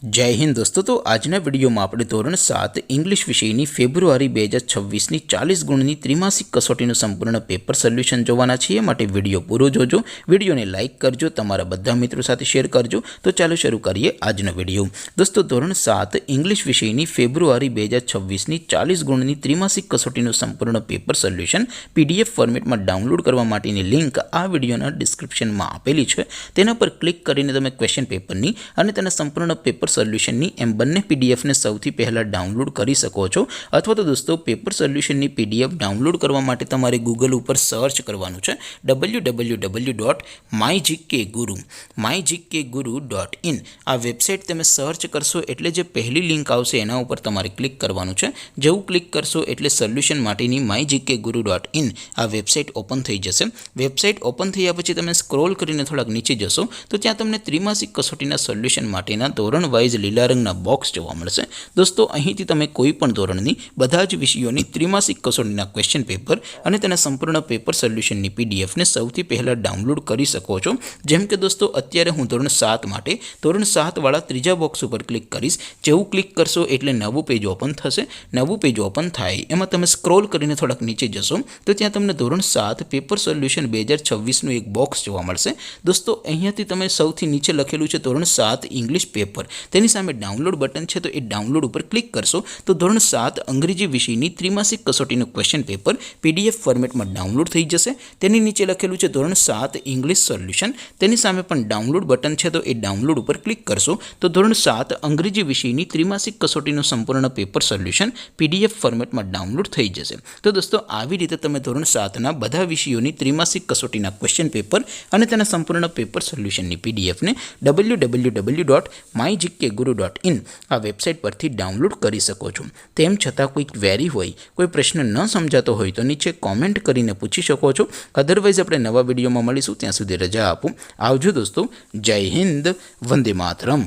जय हिंद दोस्तों। तो आजना विडियो में આપણે ધોરણ 7 इंग्लिश વિષયની ફેબ્રુઆરી 2026ની 40 ગુણની ત્રિમાસિક કસોટીનું સંપૂર્ણ પેપર સોલ્યુશન જોવાના છીએ। માટે વિડિયો પૂરો જોજો, વિડિયોને લાઈક કરજો, તમારા બધા મિત્રો સાથે શેર કરજો। તો ચાલો શરૂ કરીએ આજનો વિડિયો। દોસ્તો ધોરણ 7 इंग्लिश વિષયની ફેબ્રુઆરી 2026ની 40 ગુણની ત્રિમાસિક કસોટીનું સંપૂર્ણ પેપર સોલ્યુશન પીડીએફ ફોર્મેટમાં ડાઉનલોડ કરવા માટેની લિંક આ વિડિયોના ડિસ્ક્રિપ્શનમાં આપેલી છે। તેના પર ક્લિક કરીને તમે ક્વેશ્ચન પેપરની અને તેના સંપૂર્ણ પેપર સોલ્યુશનની એમ બંને પીડીએફને સૌથી પહેલાં ડાઉનલોડ કરી શકો છો। અથવા તો દોસ્તો પેપર સોલ્યુશનની પીડીએફ ડાઉનલોડ કરવા માટે તમારે ગૂગલ ઉપર સર્ચ કરવાનું છે www.mygkguru.in। આ વેબસાઇટ તમે સર્ચ કરશો એટલે જે પહેલી લિંક આવશે એના ઉપર તમારે ક્લિક કરવાનું છે। જેવું ક્લિક કરશો એટલે સોલ્યુશન માટેની mygkguru.in આ વેબસાઇટ ઓપન થઈ જશે। વેબસાઇટ ઓપન થયા પછી તમે સ્ક્રોલ કરીને થોડાક નીચે જશો તો ત્યાં તમને ત્રિમાસિક કસોટીના સોલ્યુશન માટેના ધોરણ વાઇઝ લીલા રંગના બોક્સ જોવા મળશે। દોસ્તો અહીંથી તમે કોઈ પણ ધોરણની બધા જ વિષયોની ત્રિમાસિક કસોટીના ક્વેશ્ચન પેપર અને તેના સંપૂર્ણ પેપર સોલ્યુશનની પીડીએફને સૌથી પહેલાં ડાઉનલોડ કરી શકો છો। જેમ કે દોસ્તો અત્યારે હું ધોરણ 7 માટે ધોરણ 7 વાળા ત્રીજા બોક્સ ઉપર ક્લિક કરીશ। જેવું ક્લિક કરશો એટલે નવું પેજ ઓપન થશે। નવું પેજ ઓપન થાય એમાં તમે સ્ક્રોલ કરીને થોડાક નીચે જશો તો ત્યાં તમને ધોરણ 7 પેપર સોલ્યુશન 2026નું એક બોક્સ જોવા મળશે। દોસ્તો અહીંયાથી તમે સૌથી નીચે લખેલું છે ધોરણ 7 ઇંગ્લિશ પેપર, તેની સામે ડાઉનલોડ બટન છે તો એ ડાઉનલોડ ઉપર ક્લિક કરશો તો ધોરણ 7 અંગ્રેજી વિષયની ત્રિમાસિક કસોટીનું ક્વેશ્ચન પેપર પીડીએફ ફોર્મેટમાં ડાઉનલોડ થઈ જશે। તેની નીચે લખેલું છે ધોરણ 7 ઇંગ્લિશ સોલ્યુશન, તેની સામે પણ ડાઉનલોડ બટન છે તો એ ડાઉનલોડ ઉપર ક્લિક કરશો તો ધોરણ 7 અંગ્રેજી વિષયની ત્રિમાસિક કસોટીનું સંપૂર્ણ પેપર સોલ્યુશન પીડીએફ ફોર્મેટમાં ડાઉનલોડ થઈ જશે। તો દોસ્તો આવી રીતે તમે ધોરણ 7ના બધા વિષયોની ત્રિમાસિક કસોટીના ક્વેશ્ચન પેપર અને તેના સંપૂર્ણ પેપર સોલ્યુશનની પીડીએફને www.mygkguru.in આ વેબસાઇટ પરથી ડાઉનલોડ કરી શકો છો। તેમ છતાં કોઈ ક્વેરી હોય, કોઈ પ્રશ્ન ન સમજાતો હોય તો નીચે કોમેન્ટ કરીને પૂછી શકો છો। અધરવાઇઝ આપણે નવા વિડીયોમાં મળીશું, ત્યાં સુધી રજા આપો। આવજો દોસ્તો, જય હિન્દ, વંદે માતરમ।